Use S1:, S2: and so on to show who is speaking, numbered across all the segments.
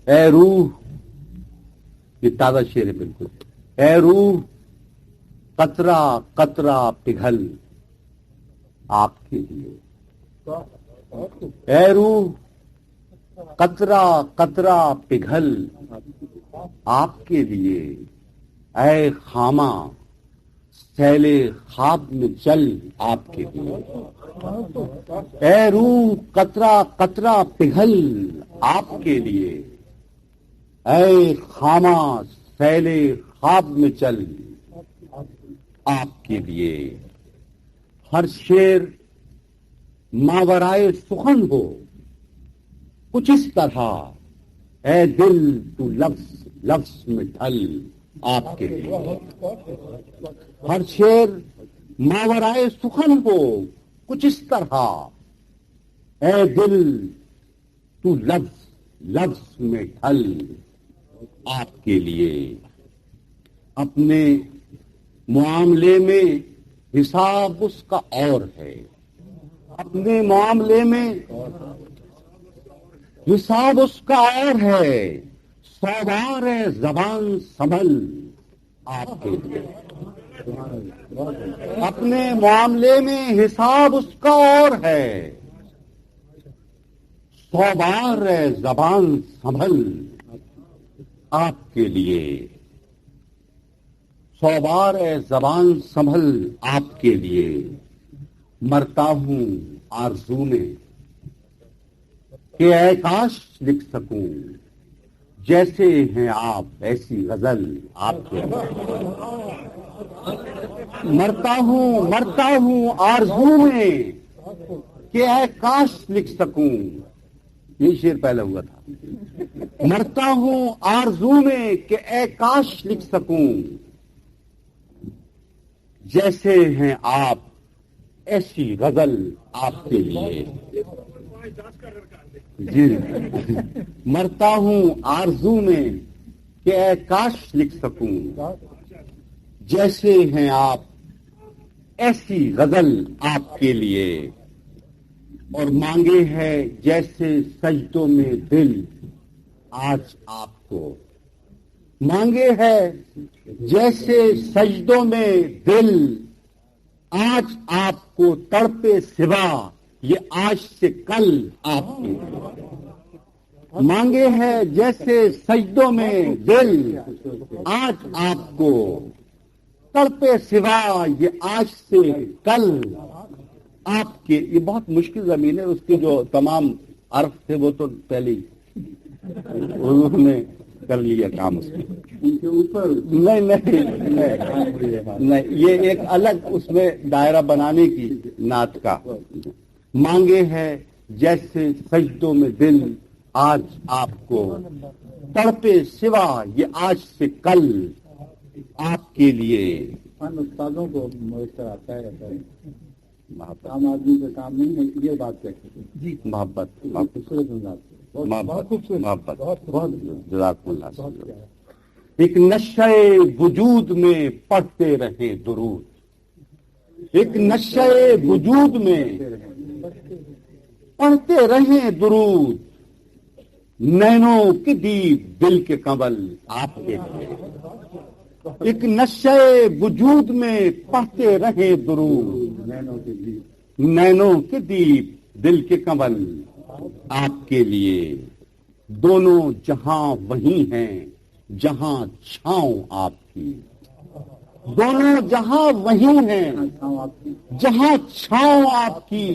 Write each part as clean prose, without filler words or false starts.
S1: اے روح، یہ تازہ شعر ہے بالکل، اے روح قطرہ قطرہ پگھل آپ کے لیے، اے روح قطرہ قطرہ پگھل آپ کے لیے، اے خامہ سیل خواب میں چل آپ کے لیے، اے روح قطرہ قطرہ پگھل آپ کے لیے، اے خامہ سیل خواب میں چل آپ کے لیے۔ ہر شعر ماورائے سخن ہو کچھ اس طرح، اے دل تو لفظ لفظ میں ڈھل آپ کے لیے۔ ہر شعر ماورائے سخن ہو کچھ اس طرح، اے دل تو لفظ لفظ میں ڈھل آپ کے لیے۔ اپنے معاملے میں حساب اس کا اور ہے، اپنے معاملے میں حساب اس کا اور ہے، سوار ہے زبان سنبھل آپ کے لیے۔ اپنے معاملے میں حساب اس کا اور ہے، سوار ہے زبان سنبھل آپ کے لیے، سوار ہے زبان سنبھل آپ کے لیے۔ مرتا ہوں آرزو میں کہ اے کاش لکھ سکوں، جیسے ہیں آپ ایسی غزل آپ کے لیے۔ مرتا ہوں آرزو میں کہ اے کاش لکھ سکوں، یہ شعر پہلے ہوا تھا۔ مرتا ہوں آرزو میں کہ اے کاش لکھ سکوں، جیسے ہیں آپ ایسی غزل آپ کے لیے۔ جی، مرتا ہوں آرزو میں کہ اے کاش لکھ سکوں، جیسے ہیں آپ ایسی غزل آپ کے لیے۔ اور مانگے ہے جیسے سجدوں میں دل آج آپ کو، مانگے ہے جیسے سجدوں میں دل آج آپ کو، تڑپے سوا یہ آج سے کل آپ کے لیے۔ مانگے ہے جیسے سجدوں میں دل آج آپ کو، تڑپے سوا یہ آج سے کل آپ کے۔ یہ بہت مشکل زمین ہے، اس کے جو تمام عرف تھے وہ تو پہلے انہوں نے کر لیا کام اس کے اوپر۔ نہیں، یہ ایک الگ اس میں دائرہ بنانے کی نعت کا۔ مانگے ہے جیسے سجدوں میں دل آج آپ کو، تڑپے سوا یہ آج سے کل آپ کے لیے۔ استادوں کو میسر آتا ہے عام آدمی کا کام نہیں ہے، یہ بات کہتے ہیں جی۔ محبت محبت بہت جزاک اللہ۔ ایک نشہ وجود میں پڑھتے رہیں درود، ایک نشہ وجود میں پڑھتے رہیں درود، نینوں کی دیپ دل کے کنول آپ کے لیے۔ ایک نشہ وجود میں پڑھتے رہیں درود، نینوں کی دیپ دل کے کنول آپ کے لیے۔ دونوں جہاں وہی ہیں جہاں چھاؤں آپ کی، دونوں جہاں وہی ہیں جہاں چھاؤں آپ کی،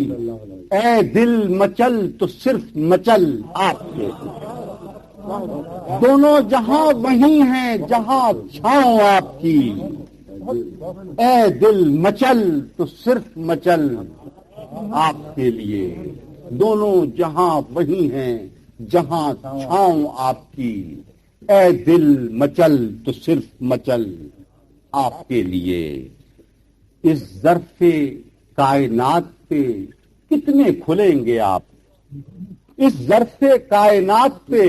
S1: اے دل مچل تو صرف مچل آپ کے۔ دونوں جہاں وہی ہیں جہاں چھاؤں آپ کی، اے دل مچل تو صرف مچل آپ کے لیے۔ دونوں جہاں وہی ہیں جہاں چھاؤں آپ کی، اے دل مچل تو صرف مچل آپ کے لیے۔ اس ظرف کائنات پہ کتنے کھلیں گے آپ، اس ظرف کائنات پہ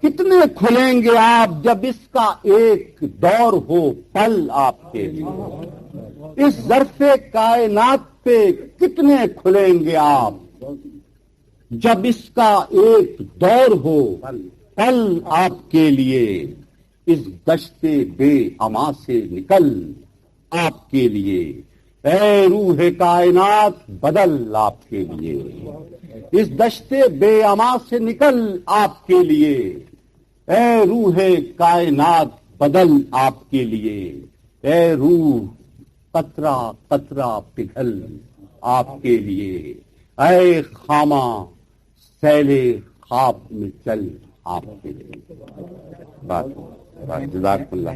S1: کتنے کھلیں گے آپ، جب اس کا ایک دور ہو پل آپ کے لیے۔ اس ظرف کائنات پہ کتنے کھلیں گے آپ، جب اس کا ایک دور ہو پل آپ کے لیے، اس دشتے بے اما سے نکل آپ کے لیے، اے روح کائنات بدل آپ کے لیے، اس دشتے بے اما سے نکل آپ کے لیے، اے روح کائنات بدل آپ کے لیے، اے روح قطرہ قطرہ پگھل آپ کے لیے، اے خامہ سیلے خواب میں چل آپ کے لیے۔ بات جزاک اللہ۔